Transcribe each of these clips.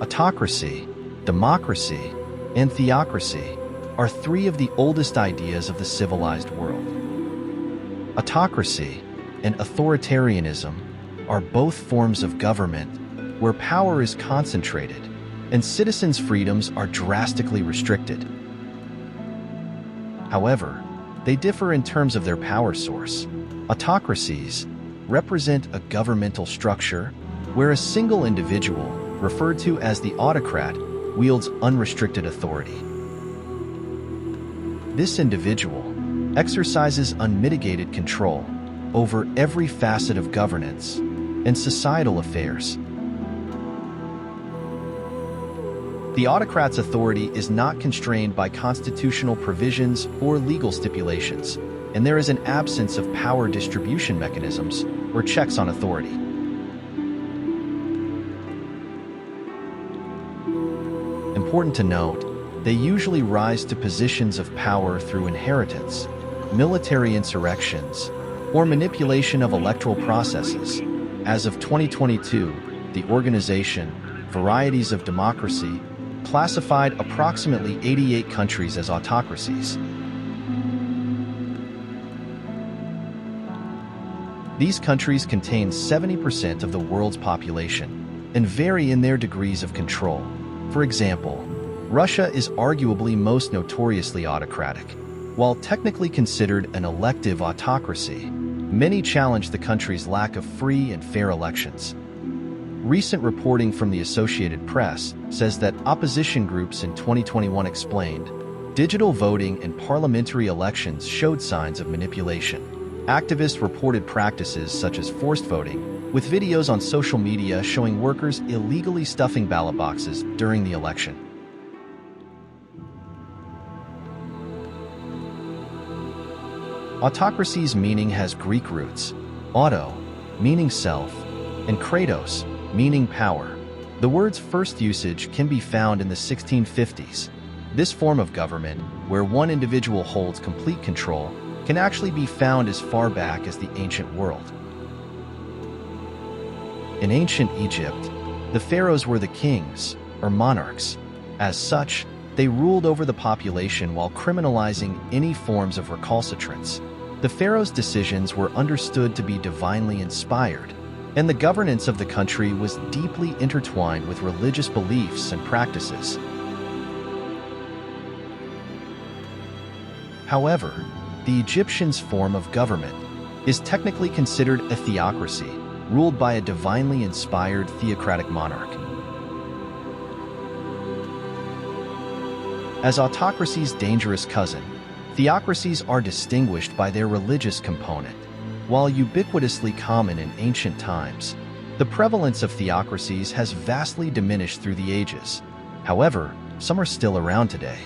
Autocracy, democracy, and theocracy are three of the oldest ideas of the civilized world. Autocracy and authoritarianism are both forms of government where power is concentrated and citizens' freedoms are drastically restricted. However, they differ in terms of their power source. Autocracies represent a governmental structure where a single individual, referred to as the autocrat, wields unrestricted authority. This individual exercises unmitigated control over every facet of governance and societal affairs. The autocrat's authority is not constrained by constitutional provisions or legal stipulations, and there is an absence of power distribution mechanisms or checks on authority. Important to note, they usually rise to positions of power through inheritance, military insurrections, or manipulation of electoral processes. As of 2022, the organization Varieties of Democracy classified approximately 88 countries as autocracies. These countries contain 70% of the world's population and vary in their degrees of control. For example, Russia is arguably most notoriously autocratic. While technically considered an elective autocracy, many challenge the country's lack of free and fair elections. Recent reporting from the Associated Press says that opposition groups in 2021 explained digital voting in parliamentary elections showed signs of manipulation. Activists reported practices such as forced voting, with videos on social media showing workers illegally stuffing ballot boxes during the election. Autocracy's meaning has Greek roots: auto, meaning self, and kratos, meaning power. The word's first usage can be found in the 1650s. This form of government, where one individual holds complete control, can actually be found as far back as the ancient world. In ancient Egypt, the pharaohs were the kings, or monarchs. As such, they ruled over the population while criminalizing any forms of recalcitrance. The pharaoh's decisions were understood to be divinely inspired, and the governance of the country was deeply intertwined with religious beliefs and practices. However, the Egyptians' form of government is technically considered a theocracy, ruled by a divinely inspired theocratic monarch. As autocracy's dangerous cousin, theocracies are distinguished by their religious component. While ubiquitously common in ancient times, the prevalence of theocracies has vastly diminished through the ages. However, some are still around today.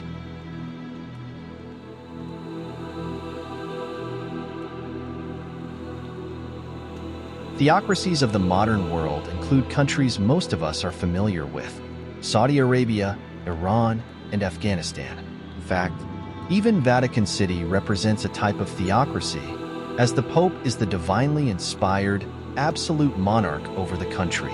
Theocracies of the modern world include countries most of us are familiar with: Saudi Arabia, Iran, and Afghanistan. In fact, even Vatican City represents a type of theocracy, as the Pope is the divinely inspired, absolute monarch over the country.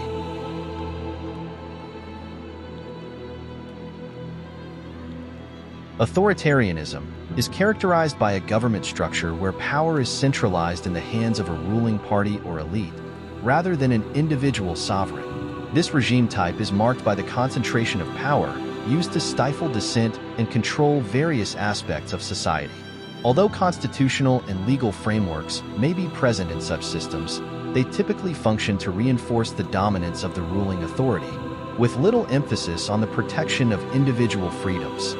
Authoritarianism is characterized by a government structure where power is centralized in the hands of a ruling party or elite, rather than an individual sovereign. This regime type is marked by the concentration of power used to stifle dissent and control various aspects of society. Although constitutional and legal frameworks may be present in such systems, they typically function to reinforce the dominance of the ruling authority, with little emphasis on the protection of individual freedoms.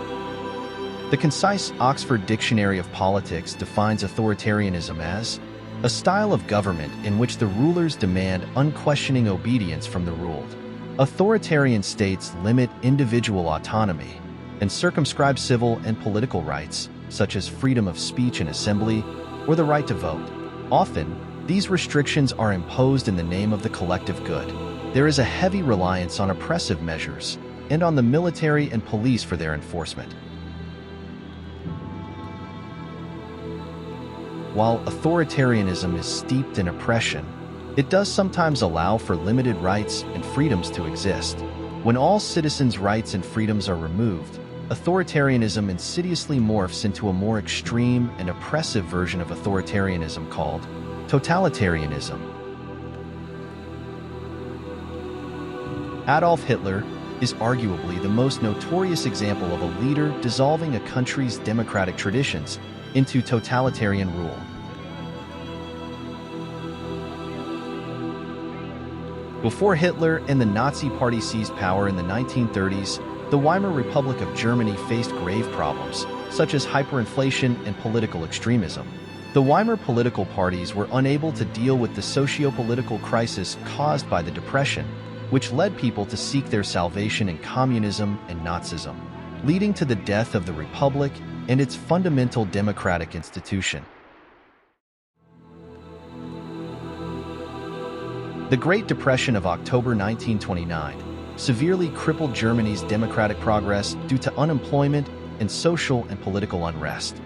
The concise Oxford Dictionary of Politics defines authoritarianism as a style of government in which the rulers demand unquestioning obedience from the ruled. Authoritarian states limit individual autonomy and circumscribe civil and political rights, such as freedom of speech and assembly, or the right to vote. Often, these restrictions are imposed in the name of the collective good. There is a heavy reliance on oppressive measures and on the military and police for their enforcement. While authoritarianism is steeped in oppression, it does sometimes allow for limited rights and freedoms to exist. When all citizens' rights and freedoms are removed, authoritarianism insidiously morphs into a more extreme and oppressive version of authoritarianism called totalitarianism. Adolf Hitler is arguably the most notorious example of a leader dissolving a country's democratic traditions into totalitarian rule. Before Hitler and the Nazi Party seized power in the 1930s, the Weimar Republic of Germany faced grave problems, such as hyperinflation and political extremism. The Weimar political parties were unable to deal with the socio-political crisis caused by the Depression, which led people to seek their salvation in communism and Nazism, leading to the death of the Republic and its fundamental democratic institution. The Great Depression of October 1929 severely crippled Germany's democratic progress due to unemployment and social and political unrest.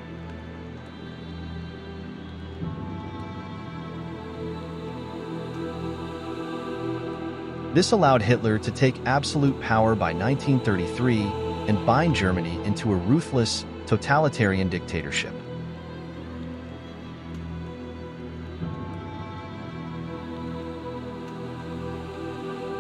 This allowed Hitler to take absolute power by 1933 and bind Germany into a ruthless, totalitarian dictatorship.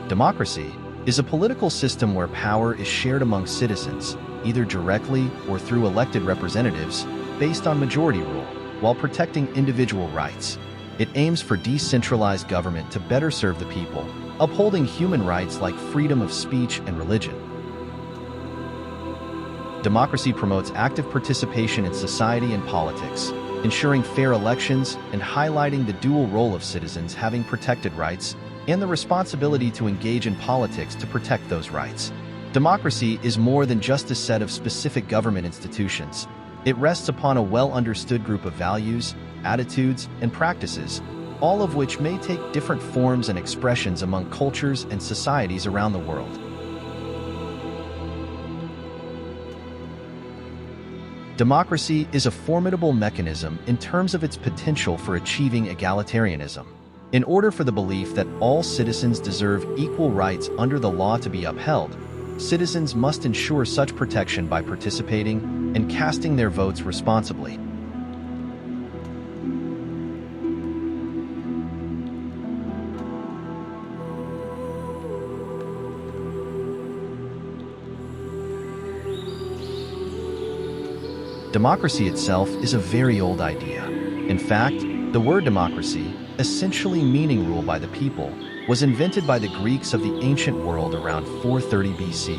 Democracy is a political system where power is shared among citizens, either directly or through elected representatives, based on majority rule, while protecting individual rights. It aims for decentralized government to better serve the people, upholding human rights like freedom of speech and religion. Democracy promotes active participation in society and politics, ensuring fair elections and highlighting the dual role of citizens having protected rights and the responsibility to engage in politics to protect those rights. Democracy is more than just a set of specific government institutions. It rests upon a well-understood group of values, attitudes, and practices, all of which may take different forms and expressions among cultures and societies around the world. Democracy is a formidable mechanism in terms of its potential for achieving egalitarianism. In order for the belief that all citizens deserve equal rights under the law to be upheld, citizens must ensure such protection by participating and casting their votes responsibly. Democracy itself is a very old idea. In fact, the word democracy, essentially meaning rule by the people, was invented by the Greeks of the ancient world around 430 BC.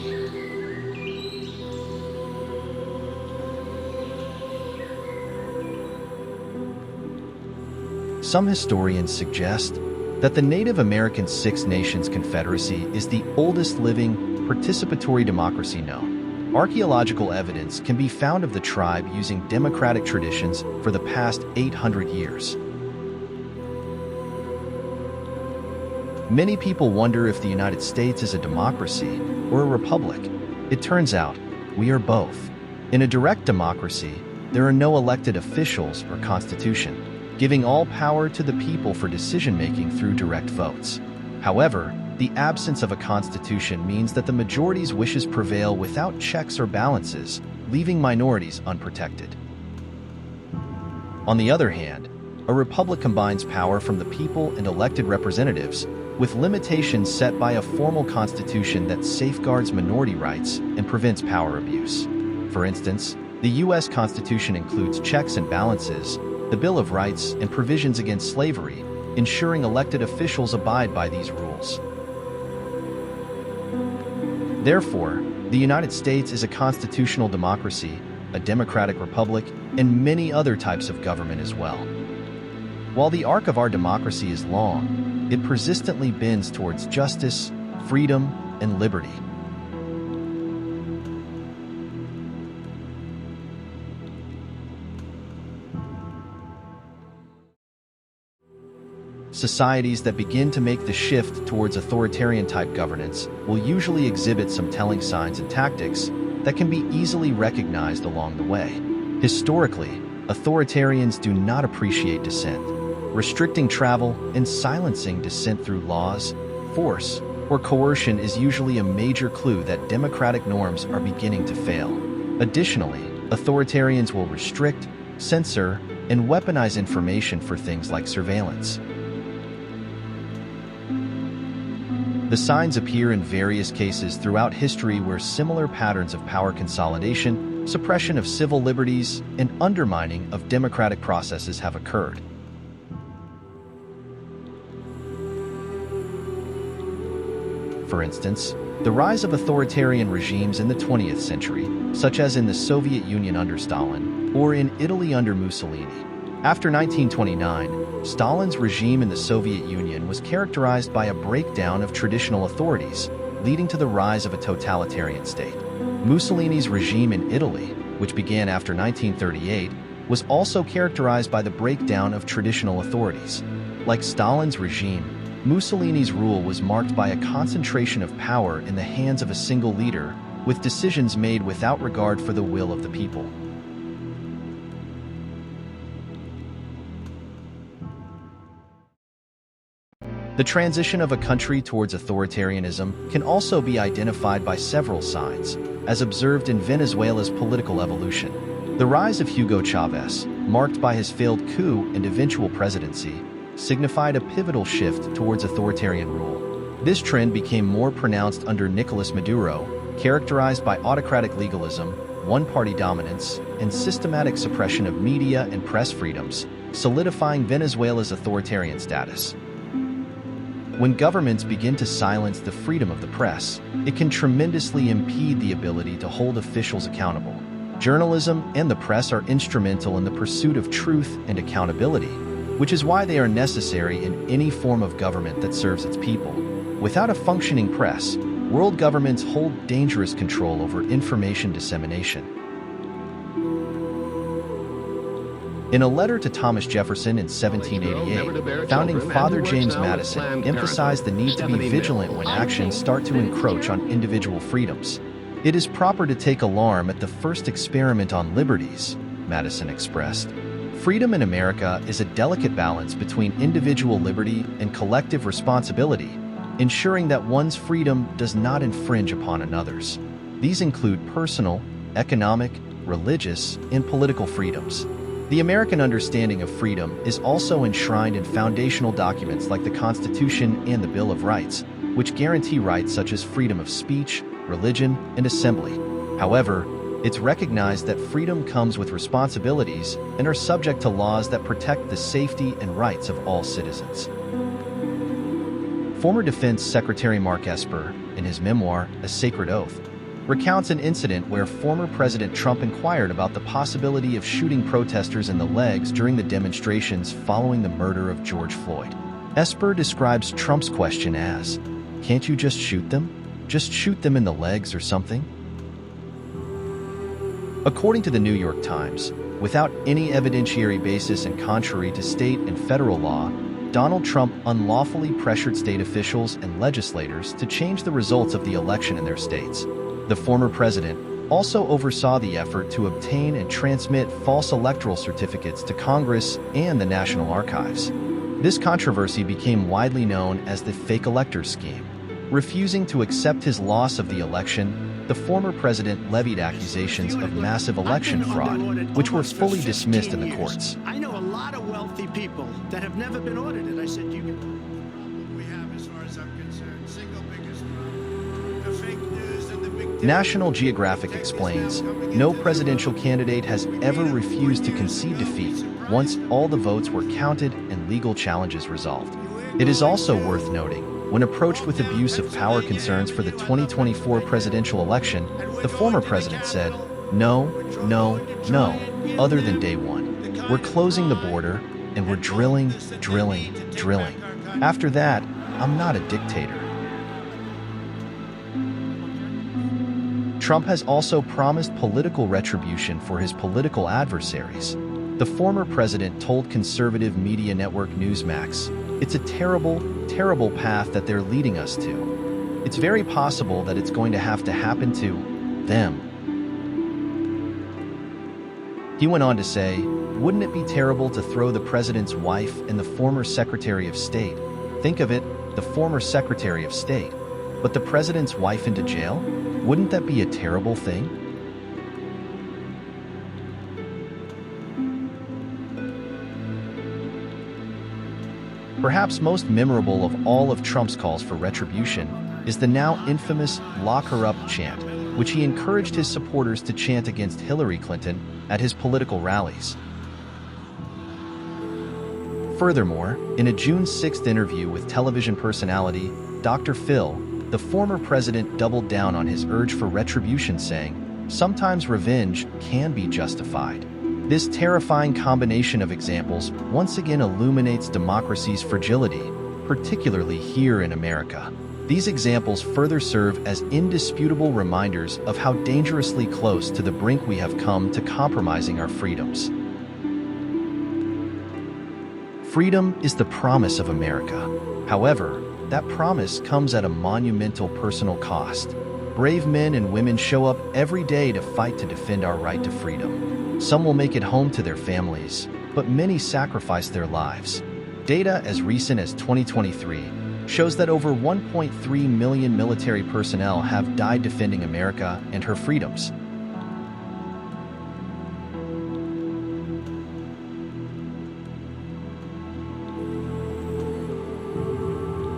Some historians suggest that the Native American Six Nations Confederacy is the oldest living, participatory democracy known. Archaeological evidence can be found of the tribe using democratic traditions for the past 800 years. Many people wonder if the United States is a democracy or a republic. It turns out, we are both. In a direct democracy, there are no elected officials or constitution, giving all power to the people for decision-making through direct votes. However, the absence of a constitution means that the majority's wishes prevail without checks or balances, leaving minorities unprotected. On the other hand, a republic combines power from the people and elected representatives, with limitations set by a formal constitution that safeguards minority rights and prevents power abuse. For instance, the U.S. Constitution includes checks and balances, the Bill of Rights, and provisions against slavery, ensuring elected officials abide by these rules. Therefore, the United States is a constitutional democracy, a democratic republic, and many other types of government as well. While the arc of our democracy is long, it persistently bends towards justice, freedom, and liberty. Societies that begin to make the shift towards authoritarian-type governance will usually exhibit some telling signs and tactics that can be easily recognized along the way. Historically, authoritarians do not appreciate dissent. Restricting travel and silencing dissent through laws, force, or coercion is usually a major clue that democratic norms are beginning to fail. Additionally, authoritarians will restrict, censor, and weaponize information for things like surveillance. The signs appear in various cases throughout history where similar patterns of power consolidation, suppression of civil liberties, and undermining of democratic processes have occurred. For instance, the rise of authoritarian regimes in the 20th century, such as in the Soviet Union under Stalin, or in Italy under Mussolini. After 1929, Stalin's regime in the Soviet Union was characterized by a breakdown of traditional authorities, leading to the rise of a totalitarian state. Mussolini's regime in Italy, which began after 1938, was also characterized by the breakdown of traditional authorities. Like Stalin's regime, Mussolini's rule was marked by a concentration of power in the hands of a single leader, with decisions made without regard for the will of the people. The transition of a country towards authoritarianism can also be identified by several signs, as observed in Venezuela's political evolution. The rise of Hugo Chavez, marked by his failed coup and eventual presidency, signified a pivotal shift towards authoritarian rule. This trend became more pronounced under Nicolas Maduro, characterized by autocratic legalism, one-party dominance, and systematic suppression of media and press freedoms, solidifying Venezuela's authoritarian status. When governments begin to silence the freedom of the press, it can tremendously impede the ability to hold officials accountable. Journalism and the press are instrumental in the pursuit of truth and accountability, which is why they are necessary in any form of government that serves its people. Without a functioning press, world governments hold dangerous control over information dissemination. In a letter to Thomas Jefferson in 1788, founding Father James Madison emphasized the need to be vigilant when actions start to encroach on individual freedoms. "It is proper to take alarm at the first experiment on liberties," Madison expressed. Freedom in America is a delicate balance between individual liberty and collective responsibility, ensuring that one's freedom does not infringe upon another's. These include personal, economic, religious, and political freedoms. The American understanding of freedom is also enshrined in foundational documents like the Constitution and the Bill of Rights, which guarantee rights such as freedom of speech, religion, and assembly. However, it's recognized that freedom comes with responsibilities and are subject to laws that protect the safety and rights of all citizens. Former Defense Secretary Mark Esper, in his memoir, A Sacred Oath, recounts an incident where former President Trump inquired about the possibility of shooting protesters in the legs during the demonstrations following the murder of George Floyd. Esper describes Trump's question as, "Can't you just shoot them? Just shoot them in the legs or something?" According to the New York Times, without any evidentiary basis and contrary to state and federal law, Donald Trump unlawfully pressured state officials and legislators to change the results of the election in their states. The former president also oversaw the effort to obtain and transmit false electoral certificates to Congress and the National Archives. This controversy became widely known as the fake electors scheme. Refusing to accept his loss of the election, the former president levied accusations of massive election fraud, which were fully dismissed in the courts. I know a lot of wealthy people that have never been audited. I said, you can... We have, as far as I'm concerned, single biggest problem. The fake news and the big... National Geographic explains, no presidential candidate has ever refused to concede defeat once all the votes were counted and legal challenges resolved. It is also worth noting, when approached with abuse of power concerns for the 2024 presidential election, the former president said, "No, no, no, other than day one. We're closing the border, and we're drilling, drilling, drilling. After that, I'm not a dictator." Trump has also promised political retribution for his political adversaries. The former president told conservative media network Newsmax, "It's a terrible, terrible path that they're leading us to. It's very possible that it's going to have to happen to them." He went on to say, "Wouldn't it be terrible to throw the president's wife and the former Secretary of State? Think of it, the former Secretary of State. but the president's wife into jail? Wouldn't that be a terrible thing? Perhaps most memorable of all of Trump's calls for retribution is the now infamous "Lock her up" chant, which he encouraged his supporters to chant against Hillary Clinton at his political rallies. Furthermore, in a June 6th interview with television personality Dr. Phil, the former president doubled down on his urge for retribution, saying, "Sometimes revenge can be justified." This terrifying combination of examples once again illuminates democracy's fragility, particularly here in America. These examples further serve as indisputable reminders of how dangerously close to the brink we have come to compromising our freedoms. Freedom is the promise of America. However, that promise comes at a monumental personal cost. Brave men and women show up every day to fight to defend our right to freedom. Some will make it home to their families, but many sacrifice their lives. Data as recent as 2023 shows that over 1.3 million military personnel have died defending America and her freedoms.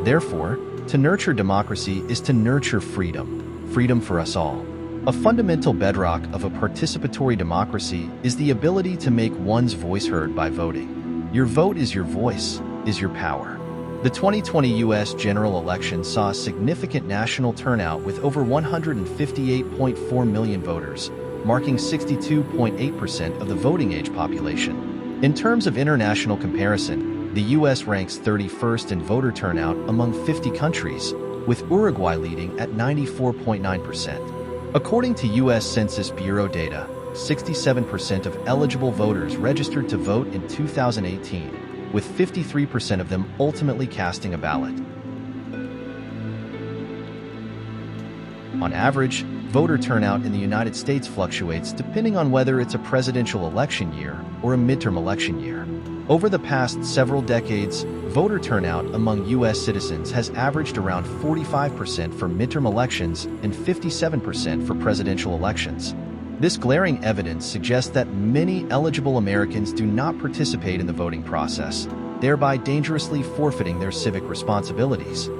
Therefore, to nurture democracy is to nurture freedom, freedom for us all. A fundamental bedrock of a participatory democracy is the ability to make one's voice heard by voting. Your vote is your voice, is your power. The 2020 U.S. general election saw a significant national turnout with over 158.4 million voters, marking 62.8% of the voting age population. In terms of international comparison, the U.S. ranks 31st in voter turnout among 50 countries, with Uruguay leading at 94.9%. According to U.S. Census Bureau data, 67% of eligible voters registered to vote in 2018, with 53% of them ultimately casting a ballot. On average, voter turnout in the United States fluctuates depending on whether it's a presidential election year or a midterm election year. Over the past several decades, voter turnout among U.S. citizens has averaged around 45% for midterm elections and 57% for presidential elections. This glaring evidence suggests that many eligible Americans do not participate in the voting process, thereby dangerously forfeiting their civic responsibilities.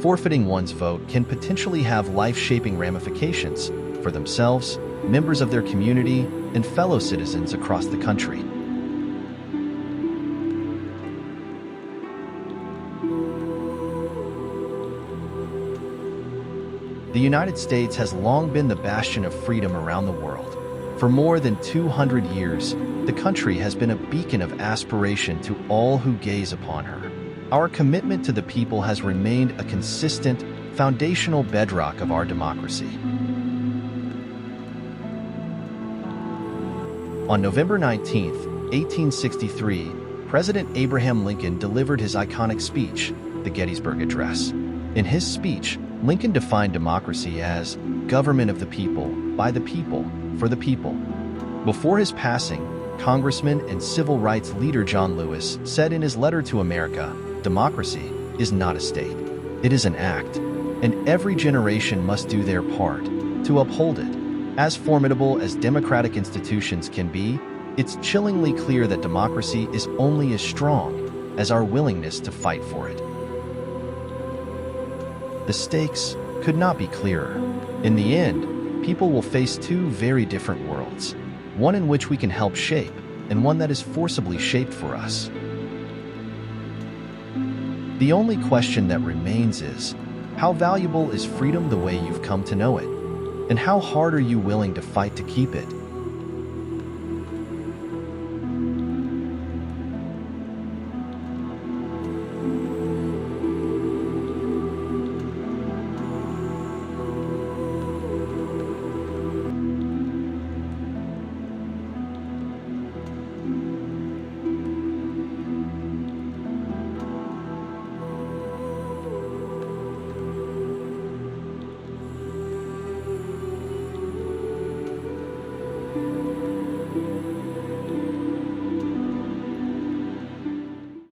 Forfeiting one's vote can potentially have life-shaping ramifications for themselves, members of their community, and fellow citizens across the country. The United States has long been the bastion of freedom around the world. For more than 200 years, the country has been a beacon of aspiration to all who gaze upon her. Our commitment to the people has remained a consistent, foundational bedrock of our democracy. On November 19, 1863, President Abraham Lincoln delivered his iconic speech, the Gettysburg Address. In his speech, Lincoln defined democracy as government of the people, by the people, for the people. Before his passing, Congressman and civil rights leader John Lewis said in his letter to America, "Democracy is not a state. It is an act, and every generation must do their part to uphold it." As formidable as democratic institutions can be, it's chillingly clear that democracy is only as strong as our willingness to fight for it. The stakes could not be clearer. In the end, people will face two very different worlds, one in which we can help shape, and one that is forcibly shaped for us. The only question that remains is, how valuable is freedom the way you've come to know it? And how hard are you willing to fight to keep it?